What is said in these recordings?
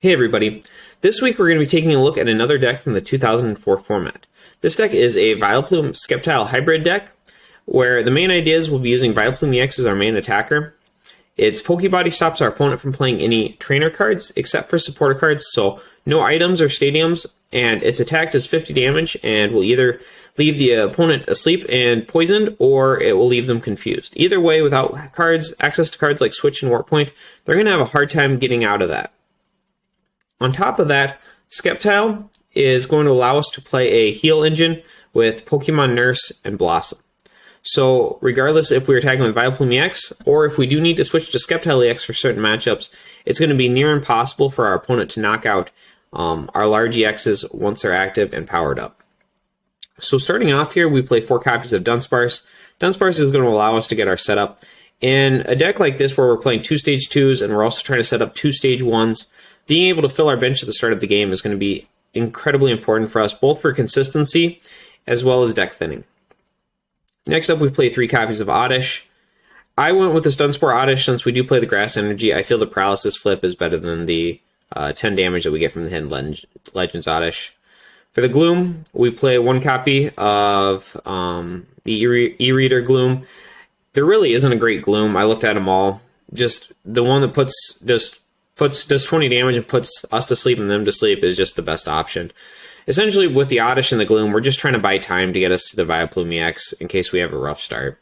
Hey everybody, this week we're going to be taking a look at another deck from the 2004 format. This deck is a Vileplume-Sceptile hybrid deck, where the main ideas will be using Vileplume-EX as our main attacker. Its Pokebody stops our opponent from playing any trainer cards, except for supporter cards, so no items or stadiums, and its attack does 50 damage, and will either leave the opponent asleep and poisoned, or it will leave them confused. Either way, without access to cards like Switch and Warp Point, they're going to have a hard time getting out of that. On top of that, Sceptile is going to allow us to play a heal engine with Pokemon Nurse and Blossom. So regardless if we're attacking with Vileplume-EX, or if we do need to switch to Sceptile-EX for certain matchups, it's going to be near impossible for our opponent to knock out our large EXs once they're active and powered up. So starting off here, we play 4 copies of Dunsparce. Dunsparce is going to allow us to get our setup. In a deck like this where we're playing 2 stage 2s and we're also trying to set up 2 stage 1s, being able to fill our bench at the start of the game is going to be incredibly important for us, both for consistency as well as deck thinning. Next up, we play 3 copies of Oddish. I went with this Dunsparce Oddish since we do play the Grass Energy. I feel the Paralysis flip is better than the 10 damage that we get from the Hidden Legends Oddish. For the Gloom, we play 1 copy of the E-Reader Gloom. There really isn't a great Gloom. I looked at them all. Just the one that does 20 damage and puts us to sleep and them to sleep is just the best option. Essentially, with the Oddish and the Gloom, we're just trying to buy time to get us to the Vileplume-EX in case we have a rough start.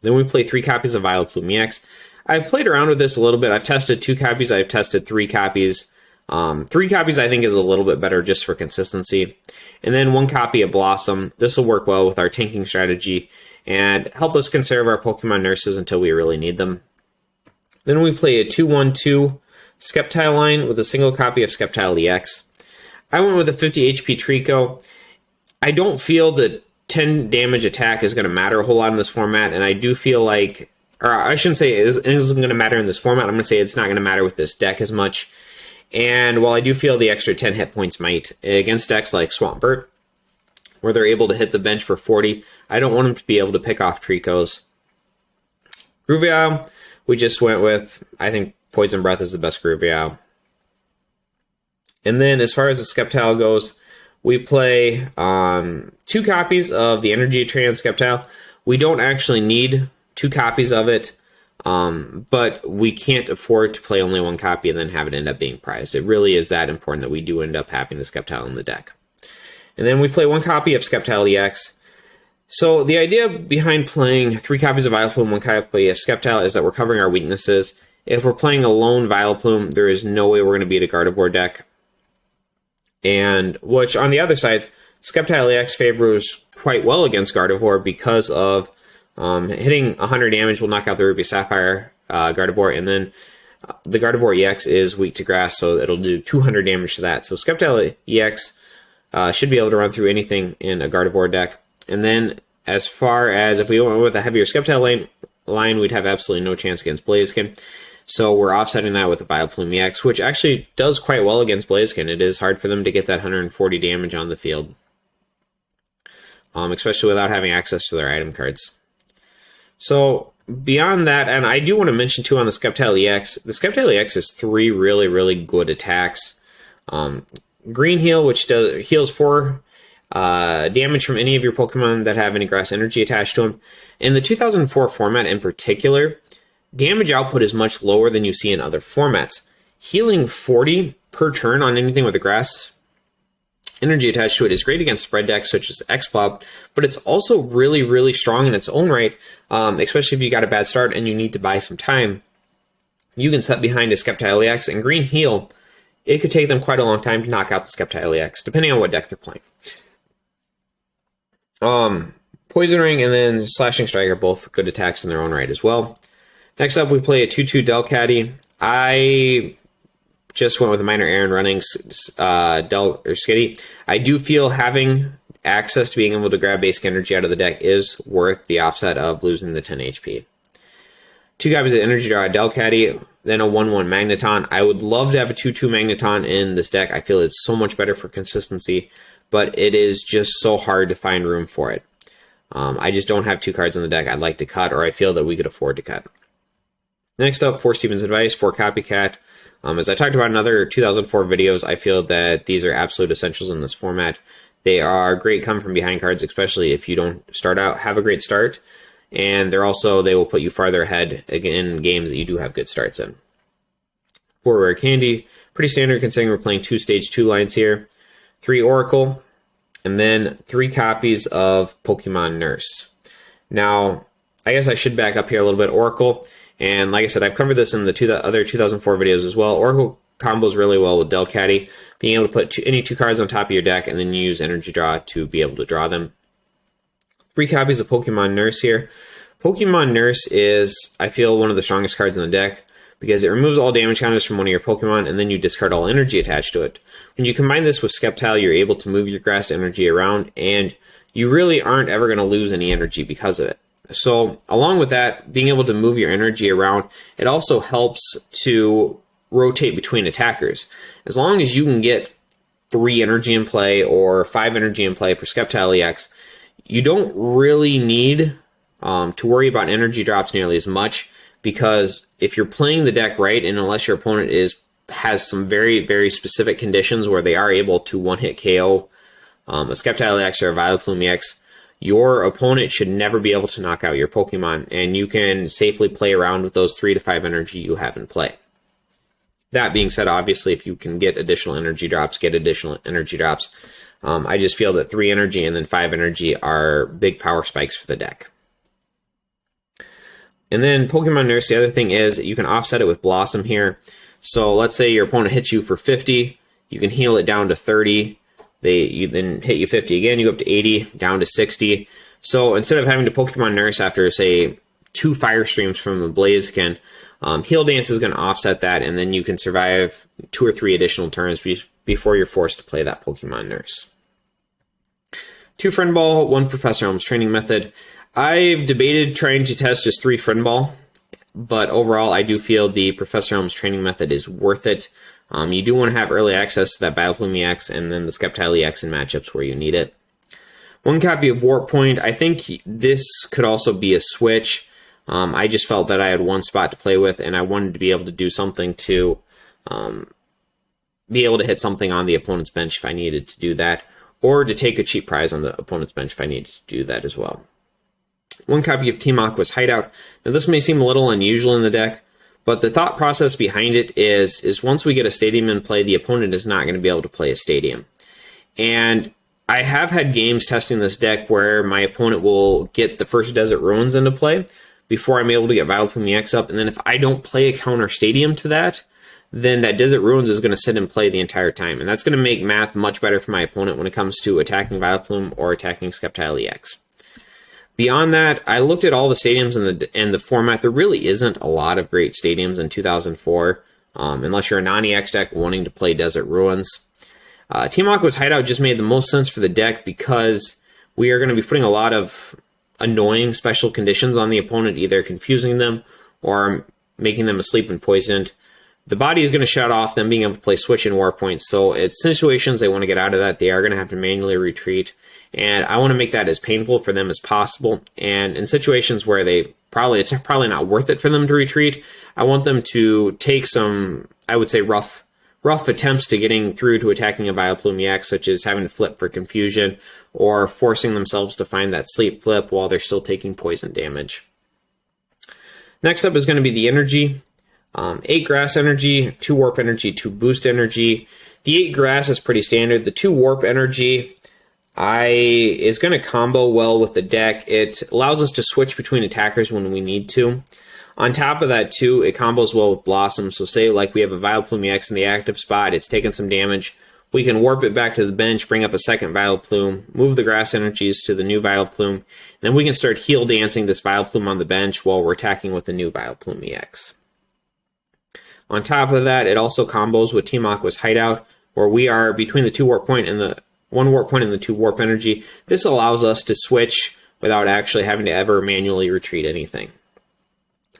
Then we play 3 copies of Vileplume-EX. I've played around with this a little bit. I've tested 2 copies. I've tested 3 copies. 3 copies I think is a little bit better just for consistency. And then 1 copy of Blossom. This will work well with our tanking strategy and help us conserve our Pokemon Nurses until we really need them. Then we play a 2-1-2 Sceptile line with a single copy of Sceptile-EX. I went with a 50 HP Trico. I don't feel that 10 damage attack is going to matter a whole lot in this format, and I do feel like, or I shouldn't say it isn't going to matter in this format, I'm going to say it's not going to matter with this deck as much. And while I do feel the extra 10 hit points might, against decks like Swampert, where they're able to hit the bench for 40, I don't want them to be able to pick off Tricos. Grovyle, we just went with, I think Poison Breath is the best Grovyle. And then as far as the Sceptile goes, we play 2 copies of the Energy Trans Sceptile. We don't actually need 2 copies of it, but we can't afford to play only 1 copy and then have it end up being prized. It really is that important that we do end up having the Sceptile in the deck. And then we play 1 copy of Sceptile-EX. So the idea behind playing 3 copies of Vileplume, 1 copy of Sceptile is that we're covering our weaknesses. If we're playing a lone Vileplume, there is no way we're going to beat a Gardevoir deck. And which, on the other side, Sceptile-EX favors quite well against Gardevoir because of hitting 100 damage will knock out the Ruby Sapphire Gardevoir, and then the Gardevoir EX is weak to grass, so it'll do 200 damage to that. So Sceptile-EX should be able to run through anything in a Gardevoir deck. And then, as far as if we went with a heavier Sceptile line, we'd have absolutely no chance against Blaziken. So we're offsetting that with the Vileplume-EX, which actually does quite well against Blaziken. It is hard for them to get that 140 damage on the field, especially without having access to their item cards. So beyond that, and I do want to mention too on the Sceptile-EX, the Sceptile-EX has 3 really, really good attacks. Green Heal, which heals 4 damage from any of your Pokemon that have any grass energy attached to them. In the 2004 format in particular, damage output is much lower than you see in other formats. Healing 40 per turn on anything with a grass energy attached to it is great against spread decks such as X-Plob, but it's also really, really strong in its own right, especially if you got a bad start and you need to buy some time. You can set behind a Sceptile-EX, and Green Heal, it could take them quite a long time to knock out the Sceptile-EX, depending on what deck they're playing. Poison Ring and then Slashing Strike are both good attacks in their own right as well. Next up, we play a 2-2 Delcatty. I just went with a Minor Errand running Skitty. I do feel having access to being able to grab basic energy out of the deck is worth the offset of losing the 10 HP. 2 copies of Energy Draw Delcatty, then a 1-1 Magneton. I would love to have a 2-2 Magneton in this deck. I feel it's so much better for consistency, but it is just so hard to find room for it. I just don't have 2 cards in the deck I'd like to cut, or I feel that we could afford to cut. Next up, 4 Steven's Advice, 4 Copycat. As I talked about in other 2004 videos, I feel that these are absolute essentials in this format. They are great come from behind cards, especially if you don't start out, have a great start. And they will put you farther ahead in games that you do have good starts in. 4 Rare Candy, pretty standard considering we're playing 2 stage 2 lines here. 3 Oracle, and then 3 copies of Pokemon Nurse. Now, I guess I should back up here a little bit. Oracle, and like I said, I've covered this in the other 2004 videos as well. Oracle combos really well with Delcatty, being able to put any 2 cards on top of your deck and then use Energy Draw to be able to draw them. 3 copies of Pokemon Nurse here. Pokemon Nurse is, I feel, one of the strongest cards in the deck because it removes all damage counters from one of your Pokemon and then you discard all energy attached to it. When you combine this with Sceptile, you're able to move your grass energy around and you really aren't ever going to lose any energy because of it. So along with that, being able to move your energy around, it also helps to rotate between attackers. As long as you can get 3 energy in play or 5 energy in play for Sceptile EX, you don't really need to worry about energy drops nearly as much, because if you're playing the deck right, and unless your opponent has some very, very specific conditions where they are able to one-hit KO a Sceptile EX or a Vileplume EX, your opponent should never be able to knock out your Pokemon, and you can safely play around with those 3 to 5 energy you have in play. That being said, obviously, if you can get additional energy drops, get additional energy drops. I just feel that 3 energy and then 5 energy are big power spikes for the deck. And then Pokemon Nurse, the other thing is you can offset it with Blossom here. So let's say your opponent hits you for 50, you can heal it down to 30. You then hit you 50 again, you go up to 80, down to 60. So instead of having to Pokemon Nurse after, say, 2 Fire Streams from the Blaziken, Heal Dance is going to offset that, and then you can survive 2 or 3 additional turns before you're forced to play that Pokemon Nurse. 2 Friend Ball, 1 Professor Elm's Training Method. I've debated trying to test just 3 Friend Ball, but overall I do feel the Professor Elm's Training Method is worth it. You do want to have early access to that Vileplume EX and then the Sceptile EX in matchups where you need it. 1 copy of Warp Point. I think this could also be a switch. I just felt that I had 1 spot to play with, and I wanted to be able to do something to be able to hit something on the opponent's bench if I needed to do that, or to take a cheap prize on the opponent's bench if I needed to do that as well. 1 copy of Team Aqua's Hideout. Now this may seem a little unusual in the deck, but the thought process behind it is once we get a stadium in play, the opponent is not going to be able to play a stadium. And I have had games testing this deck where my opponent will get the first Desert Ruins into play before I'm able to get Vileplume EX up, and then if I don't play a counter stadium to that, then that Desert Ruins is going to sit in play the entire time, and that's going to make math much better for my opponent when it comes to attacking Vileplume or attacking Sceptile EX. Beyond that, I looked at all the stadiums in the format. There really isn't a lot of great stadiums in 2004, unless you're a non-EX deck wanting to play Desert Ruins. Team Aqua's Hideout just made the most sense for the deck because we are going to be putting a lot of annoying special conditions on the opponent, either confusing them or making them asleep and poisoned. The body is going to shut off them being able to play Switch and Warp Points, so it's situations they want to get out of that, they are going to have to manually retreat. And I want to make that as painful for them as possible. And in situations where it's probably not worth it for them to retreat, I want them to take some, I would say, rough attempts to getting through to attacking a Vileplume EX, such as having to flip for confusion or forcing themselves to find that sleep flip while they're still taking poison damage. Next up is going to be the energy. 8 grass energy, 2 warp energy, 2 boost energy. The 8 grass is pretty standard. The 2 warp energy is going to combo well with the deck. It allows us to switch between attackers when we need to. On top of that, too, it combos well with Blossom. So say like we have a Vileplume EX in the active spot, it's taken some damage. We can warp it back to the bench, bring up a second Vileplume, move the grass energies to the new Vileplume, and then we can start heal dancing this Vileplume on the bench while we're attacking with the new Vileplume EX. On top of that, it also combos with Team Aqua's Hideout, where we are between the 2 warp point and the 1 warp point and the 2 warp energy. This allows us to switch without actually having to ever manually retreat anything.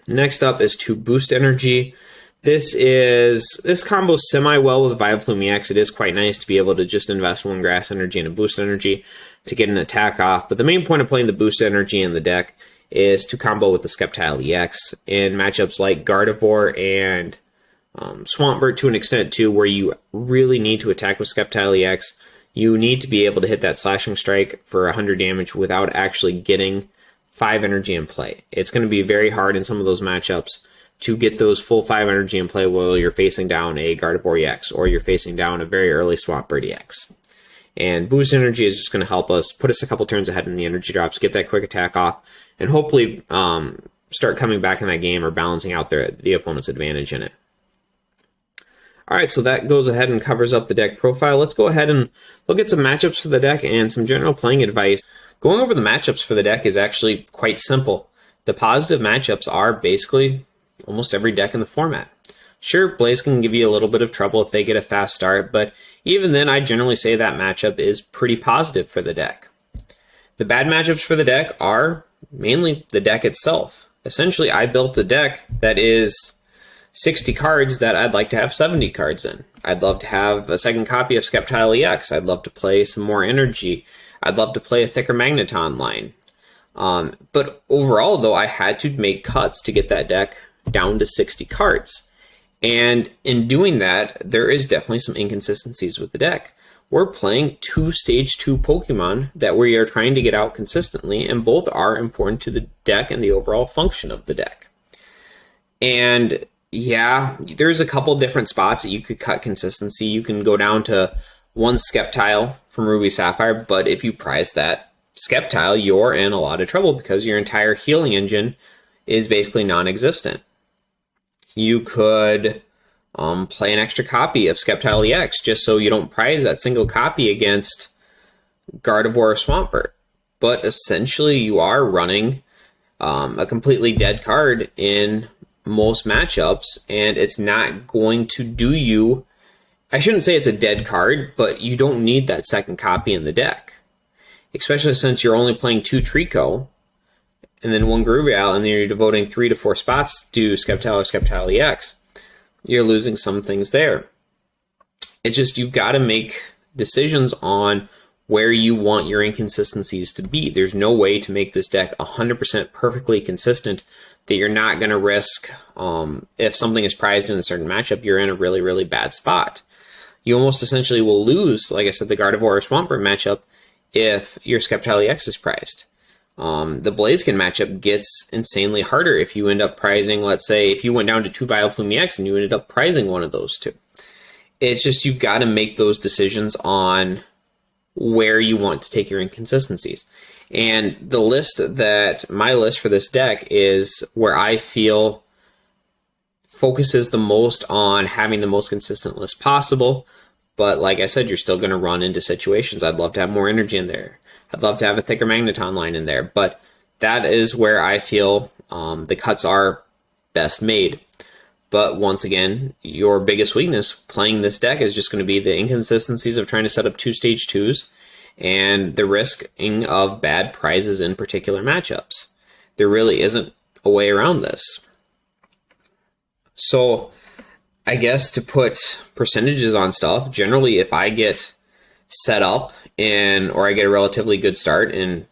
Next up is 2 boost energy. This combos semi-well with Vileplume EX. It is quite nice to be able to just invest 1 grass energy and a boost energy to get an attack off. But the main point of playing the boost energy in the deck is to combo with the Sceptile EX in matchups like Gardevoir and Swampert to an extent too, where you really need to attack with Sceptile EX. You need to be able to hit that Slashing Strike for 100 damage without actually getting 5 energy in play. It's going to be very hard in some of those matchups to get those full 5 energy in play while you're facing down a Gardevoir EX or you're facing down a very early Swampert EX. And Boost Energy is just going to help us put us a couple turns ahead in the energy drops, get that quick attack off, and hopefully start coming back in that game or balancing out the opponent's advantage in it. Alright, so that goes ahead and covers up the deck profile. Let's go ahead and look at some matchups for the deck and some general playing advice. Going over the matchups for the deck is actually quite simple. The positive matchups are basically almost every deck in the format. Sure, Blaze can give you a little bit of trouble if they get a fast start, but even then I generally say that matchup is pretty positive for the deck. The bad matchups for the deck are mainly the deck itself. Essentially, I built the deck that is 60 cards that I'd like to have 70 cards in. I'd love to have a second copy of Sceptile EX. I'd love to play some more energy. I'd love to play a thicker Magneton line. But overall, though, I had to make cuts to get that deck down to 60 cards. And in doing that, there is definitely some inconsistencies with the deck. We're playing 2 Stage 2 Pokemon that we are trying to get out consistently, and both are important to the deck and the overall function of the deck. And yeah, there's a couple different spots that you could cut consistency. You can go down to 1 Sceptile from Ruby Sapphire, but if you prize that Sceptile, you're in a lot of trouble because your entire healing engine is basically non-existent. You could play an extra copy of Sceptile EX just so you don't prize that single copy against Gardevoir or Swampert. But essentially, you are running a completely dead card in most matchups, and it's not going to do you... I shouldn't say it's a dead card, but you don't need that second copy in the deck. Especially since you're only playing 2 Trico, and then 1 Gruvial, and then you're devoting 3 to 4 spots to Sceptile or Sceptile EX. You're losing some things there. It's just you've got to make decisions on where you want your inconsistencies to be. There's no way to make this deck 100% perfectly consistent that you're not going to risk, if something is prized in a certain matchup, you're in a really, really bad spot. You almost essentially will lose, like I said, the Gardevoir or Swampert matchup if your Sceptile EX is prized. The Blaziken matchup gets insanely harder if you end up prizing, let's say, if you went down to 2 Vileplume EX and you ended up prizing one of those 2. It's just you've got to make those decisions on where you want to take your inconsistencies. And the list my list for this deck is where I feel focuses the most on having the most consistent list possible. But like I said, you're still going to run into situations. I'd love to have more energy in there. I'd love to have a thicker Magneton line in there. But that is where I feel the cuts are best made. But once again, your biggest weakness playing this deck is just going to be the inconsistencies of trying to set up 2 Stage 2s and the risking of bad prizes in particular matchups. There really isn't a way around this. So I guess to put percentages on stuff, generally if I get set up or I get a relatively good start in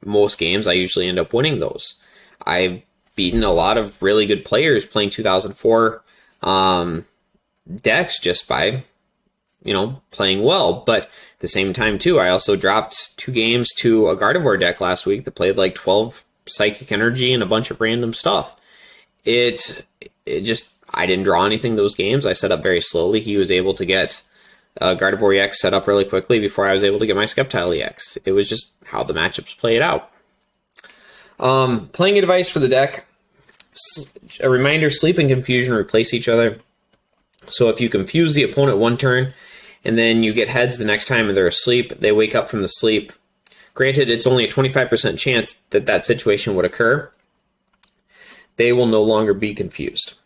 most games, I usually end up winning those. I've beaten a lot of really good players playing 2004 decks just by, playing well. But at the same time, too, I also dropped 2 games to a Gardevoir deck last week that played like 12 Psychic Energy and a bunch of random stuff. I didn't draw anything those games. I set up very slowly. He was able to get Gardevoir EX set up really quickly before I was able to get my Sceptile EX. It was just how the matchups played out. Playing advice for the deck. A reminder, Sleep and Confusion replace each other. So if you confuse the opponent one turn, and then you get heads the next time and they're asleep, they wake up from the sleep. Granted, it's only a 25% chance that that situation would occur. They will no longer be confused.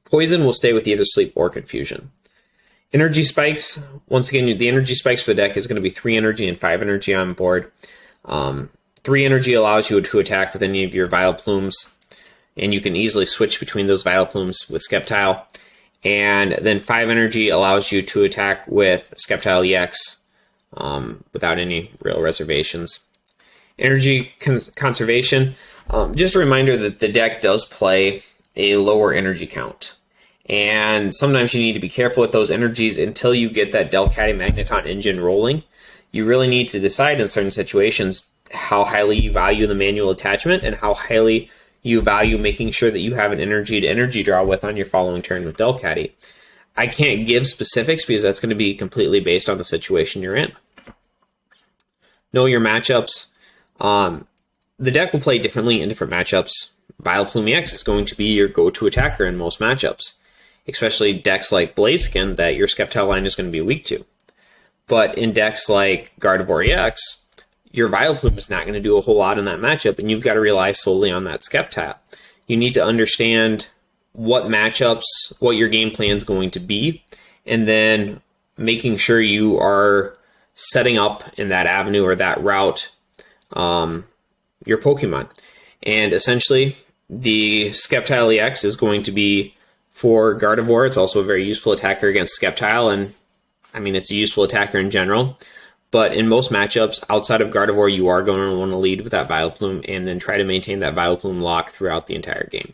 Poison will stay with either sleep or confusion. Energy spikes, once again, the energy spikes for the deck is going to be 3 energy and 5 energy on board. 3 energy allows you to attack with any of your Vileplumes, and you can easily switch between those Vileplumes with Sceptile. And then 5 energy allows you to attack with Sceptile EX without any real reservations. Energy conservation. Just a reminder that the deck does play a lower energy count. And sometimes you need to be careful with those energies until you get that Delcatty Magneton engine rolling. You really need to decide in certain situations how highly you value the manual attachment and how highly you value making sure that you have an energy to energy draw with on your following turn with Delcatty. I can't give specifics because that's going to be completely based on the situation you're in. Know your matchups. The deck will play differently in different matchups. Vileplume-X is going to be your go-to attacker in most matchups, especially decks like Blaziken that your Sceptile line is going to be weak to. But in decks like Gardevoir EX, your Vileplume is not going to do a whole lot in that matchup, and you've got to rely solely on that Sceptile. You need to understand what matchups, what your game plan is going to be, and then making sure you are setting up in that avenue or that route your Pokemon. And essentially, the Sceptile EX is going to be for Gardevoir. It's also a very useful attacker against Sceptile, and I mean, it's a useful attacker in general. But in most matchups, outside of Gardevoir, you are going to want to lead with that Vileplume and then try to maintain that Vileplume lock throughout the entire game.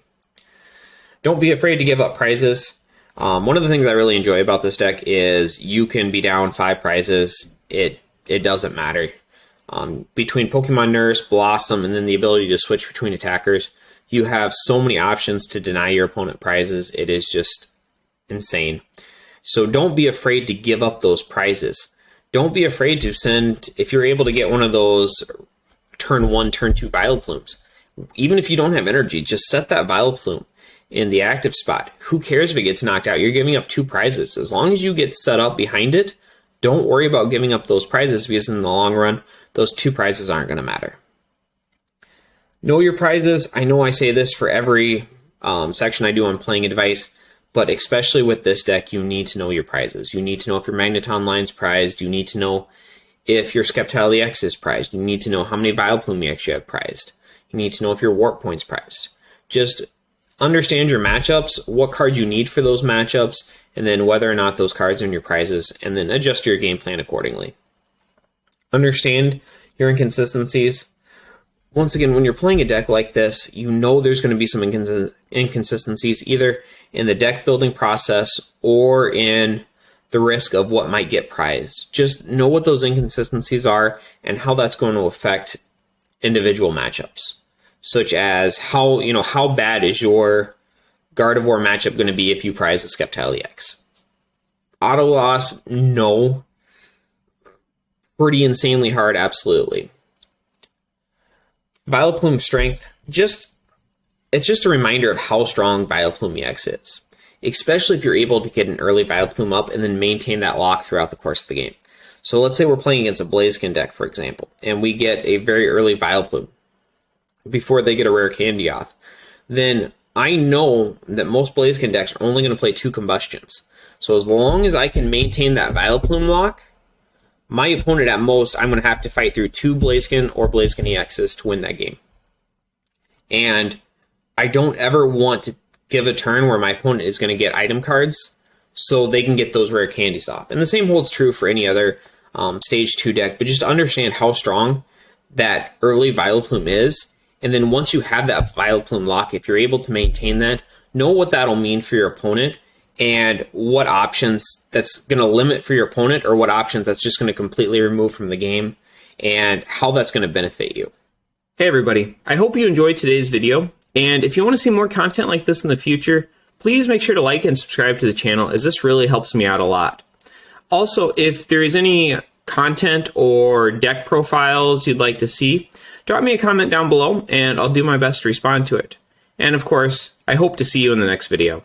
Don't be afraid to give up prizes. One of the things I really enjoy about this deck is you can be down 5 prizes. It doesn't matter. Between Pokemon Nurse, Blossom, and then the ability to switch between attackers, you have so many options to deny your opponent prizes. It is just insane. So don't be afraid to give up those prizes. Don't be afraid to send, if you're able to get one of those turn 1, turn 2 Vileplumes. Even if you don't have energy, just set that Vileplume in the active spot. Who cares if it gets knocked out? You're giving up 2 prizes. As long as you get set up behind it, don't worry about giving up those prizes because in the long run, those 2 prizes aren't going to matter. Know your prizes. I know I say this for every section I do on playing advice, but especially with this deck, you need to know your prizes. You need to know if your Magneton line's prized. You need to know if your Sceptile EX is prized. You need to know how many Vileplume EX you have prized. You need to know if your Warp Point's prized. Just understand your matchups, what cards you need for those matchups, and then whether or not those cards are in your prizes, and then adjust your game plan accordingly. Understand your inconsistencies. Once again, when you're playing a deck like this, you know there's going to be some inconsistencies either in the deck building process or in the risk of what might get prized. Just know what those inconsistencies are and how that's going to affect individual matchups, such as how bad is your Gardevoir matchup going to be if you prize the Sceptile EX. Auto loss, no. Pretty insanely hard, absolutely. Vileplume strength, it's just a reminder of how strong Vileplume EX is, especially if you're able to get an early Vileplume up and then maintain that lock throughout the course of the game. So let's say we're playing against a Blaziken deck, for example, and we get a very early Vileplume before they get a rare candy off. Then I know that most Blaziken decks are only going to play 2 combustions. So as long as I can maintain that Vileplume lock, my opponent at most, I'm going to have to fight through 2 Blaziken or Blaziken EXs to win that game. And I don't ever want to give a turn where my opponent is going to get item cards so they can get those rare candies off. And the same holds true for any other Stage 2 deck, but just understand how strong that early Vileplume is. And then once you have that Vileplume lock, if you're able to maintain that, know what that'll mean for your opponent and what options that's going to limit for your opponent or what options that's just going to completely remove from the game and how that's going to benefit you. Hey everybody, I hope you enjoyed today's video, and if you want to see more content like this in the future, please make sure to like and subscribe to the channel as this really helps me out a lot. Also, if there is any content or deck profiles you'd like to see, drop me a comment down below and I'll do my best to respond to it. And of course, I hope to see you in the next video.